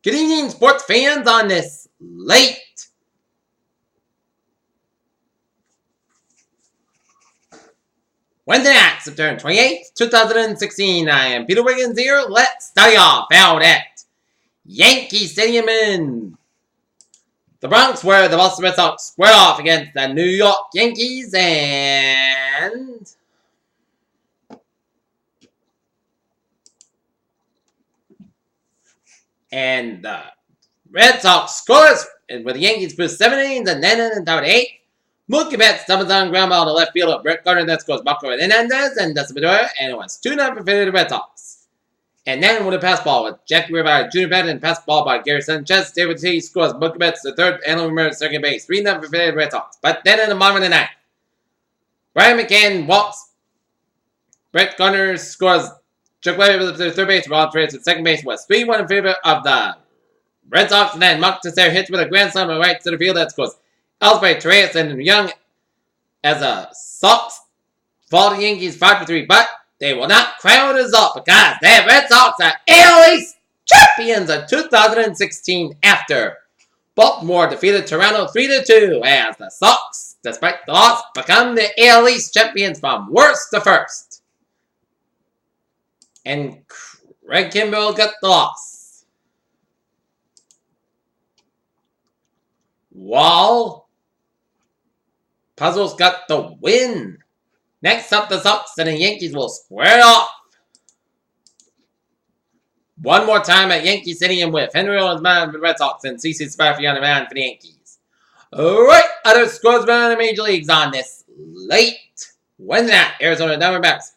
Good evening, sports fans, on this late Wednesday night, September 28th, 2016. I am Peter Wiggins here. Let's start off out at Yankee Stadium in the Bronx, where the Boston Red Sox squared off against the New York Yankees, and the Red Sox scores with the Yankees for 7 innings and 9 and 8. Mookie Betts stumbles on ground ball to left field of Brett Gardner that scores Bucko and Hernandez and Dustin Pedroia, and it was 2-0 for the Red Sox. And then with a pass ball with Jackie Rivera Jr. batted and pass ball by Gary Sanchez. David T scores Mookie Betts the third, and Romero second base, 3-0 for the Red Sox. But then in the bottom of the ninth, Brian McCann walks. Brett Gardner scores Chuck Weber to third base, Ron Trades at second base, was 3-1 in favor of the Red Sox, and then Mark Teixeira hits with a grand slam right to the field that scores Ellsbury, Torres, and Young as a Sox fall the Yankees 5-3, but they will not crown us up because the Red Sox are AL East champions of 2016 after Baltimore defeated Toronto 3-2 as the Sox, despite the loss, become the AL East champions from worst to first. And Craig Kimbrell got the loss. While Puzzles got the win. Next up, the Sox and the Yankees will square off. One more time at Yankee Stadium with Henry Owens man for the Red Sox and CC Sabathia on the man for the Yankees. Alright, other scores around the major leagues on this late Wednesday night. Arizona Diamondbacks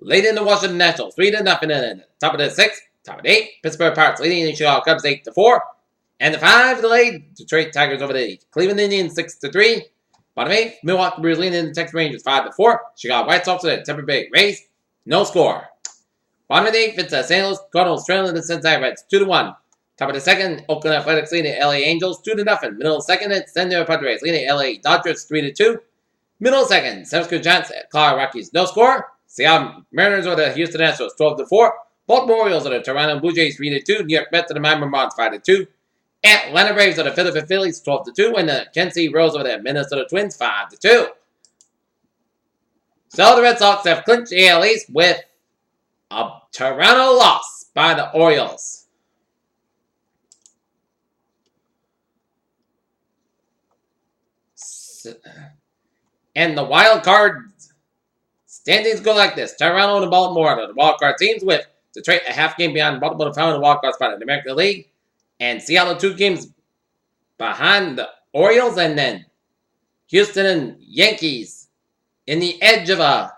leading the Washington Nationals 3-0 in the top of the 6th, top of the 8th. Pittsburgh Pirates leading the Chicago Cubs 8-4. And the 5 delayed Detroit Tigers over the Cleveland Indians 6-3. Bottom 8th, Milwaukee Brewers leading the Texas Rangers 5-4. Chicago White Sox with the Tampa Bay Rays, no score. Bottom of the 8th, it's the St. Louis Cardinals trailing the Cincinnati Reds 2-1. Top of the 2nd, Oakland Athletics leading the LA Angels 2-0. Middle of the 2nd, it's San Diego Padres leading the LA Dodgers 3-2. Middle of the 2nd, San Francisco Giants at Colorado Rockies, no score. Seattle Mariners over the Houston Astros 12-4. Baltimore Orioles over the Toronto Blue Jays 3-2. New York Mets over the Miami Marlins 5-2. Atlanta Braves over the Philadelphia Phillies 12-2, and the Kansas City Royals over the Minnesota Twins 5-2. So the Red Sox have clinched the AL East with a Toronto loss by the Orioles. And the wild card standings go like this: Toronto and Baltimore are the wild card teams, with Detroit a half game behind Baltimore to find the wild card spot in the American League. And Seattle 2 games behind the Orioles, and then Houston and Yankees in the edge of a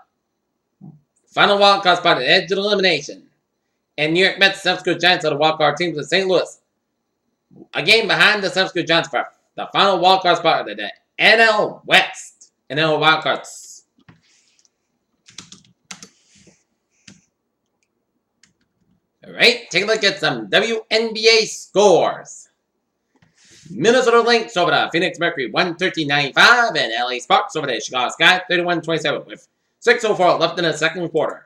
final wildcard spot, at the edge of elimination. And New York Mets, San Francisco Giants are the wildcard teams with St. Louis a game behind the San Francisco Giants for the final wildcard spot of the NL West. NL wildcards. Alright, take a look at some WNBA scores. Minnesota Lynx over the Phoenix Mercury 113.95, and LA Sparks over the Chicago Sky 31-27 with 6:04 left in the second quarter.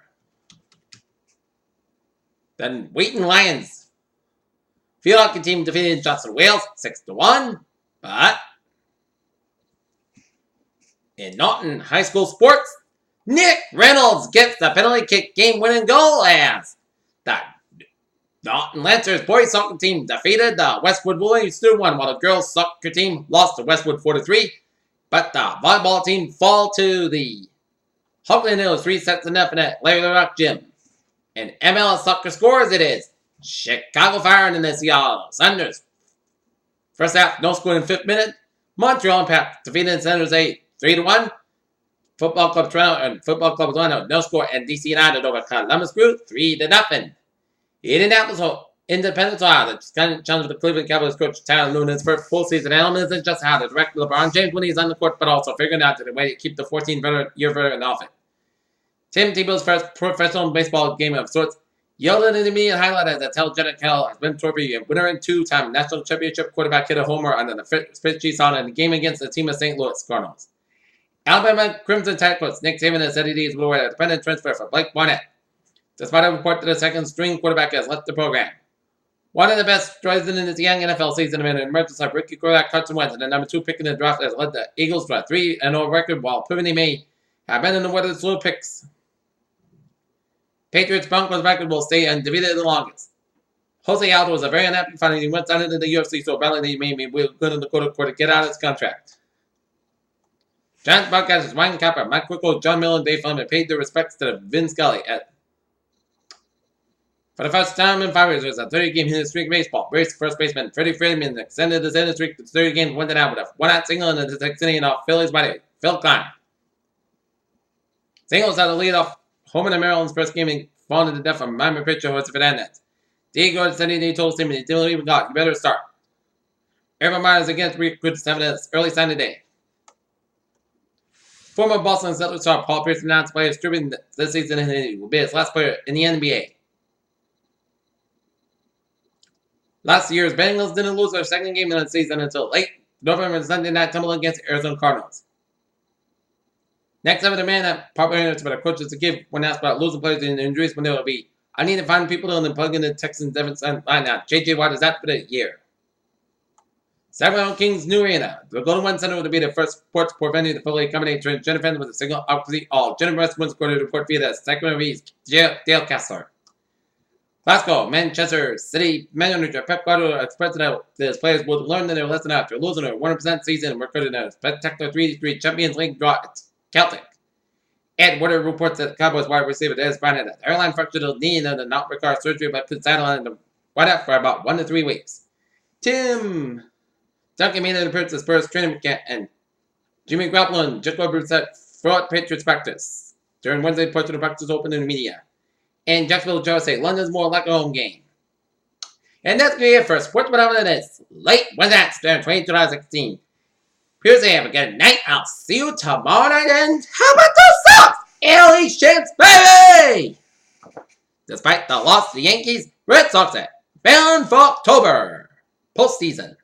Then Wheaton Lions field hockey team defeated Johnson Wales 6-1, but in Norton High School sports, Nick Reynolds gets the penalty kick game-winning goal as the Norton Lancers boys soccer team defeated the Westwood Wolves 2-1, while the girls soccer team lost to Westwood 4-3. But the volleyball team fall to the Hoagland Hills 3-0 at Larry LaRock Gym. In MLS soccer scores, it is Chicago Fire and the Seattle Sounders. First half, no score in 5th minute. Montreal Impact defeated San Jose 3-1. Football Club Toronto and Football Club Atlanta, no score, and DC United over Columbus Crew 3-0. Indianapolis Independence, Ohio, the challenge of the Cleveland Cavaliers coach Tyler Luna's first full season element isn't just how to direct LeBron James when he's on the court, but also figuring out the way to keep the 14-year veteran off it. Tim Tebow's first professional baseball game of sorts yielded an immediate highlight as the telegenic Hell has been trophy winner and 2-time national championship quarterback hit a homer under the Fitzy Sound in the game against the team of St. Louis Cardinals. Alabama Crimson Tide coach Nick Saban has said he is aware of a dependent transfer for Blake Barnett, despite a report that the second-string quarterback has left the program. One of the best strides in this young NFL season in emergence of rookie quarterback Carson Wentz, and the number 2 pick in the draft has led the Eagles to a 3-0 record while proving they may have been in the weather slow picks. Patriots Broncos record will stay undefeated the longest. Jose Aldo was a very unhappy finding he went down into the UFC so badly that he made me good in the court to get out of his contract. Giants broadcasters Ryan Capper, Mike Quicko, John Miller, and Dave Fleming paid their respects to Vin Scully for the first time in 5 years. There's a 30-game hitting streak in baseball. Braves first baseman Freddie Freeman extended his hitting streak to 30 games, went out with a one-out single in the 6th inning off Phillies by Phil Klein. Singles had the lead off home in Maryland's first game and fallen to the death from Miami pitcher Jose Fernandez. Diego said he told him he didn't even got. You better start. Aaron Myers against recruits having an early sign today. Former Boston Celtics star Paul Pierce announced players stripping this season and he will be his last player in the NBA. Last year's Bengals didn't lose their second game in the season until late November Sunday night tumble against the Arizona Cardinals. Next up, the man that popular answer by the coaches to give when asked about losing players and injuries when they will be. I need to find people to plug in the Texans defense line now. JJ Watt is out for the year. Sacramento Kings new arena. The Golden One Center will be the first sports port venue to fully accommodate transgender fans with a single occupancy all. Jennifer Westwood's going to report via the Sacramento Bees, Dale Kessler. Glasgow, Manchester City manager Pep Guardiola expressed that his players would learn their lesson after losing a 100% season and recorded a spectacular 3-3 Champions League draw at Celtic. Ed Woodard reports that the Cowboys wide receiver Dez Bryant had an airline fractured knee and did not require surgery but put sideline in the whiteout for about 1 to 3 weeks. Tim Duncan made an appearance at Spurs training camp and Jimmy Garoppolo and Jacoby Brissett fought Patriots practice. During Wednesday, portion of practice open in the media. And Jacksonville Joe say London's more like a home game. And that's going to be it for Sports Whatever this late Wednesday, 2016. Here's a have a good night. I'll see you tomorrow night. And how about those Sox? LA champs, baby! Despite the loss to the Yankees, Red Sox are bound for October postseason.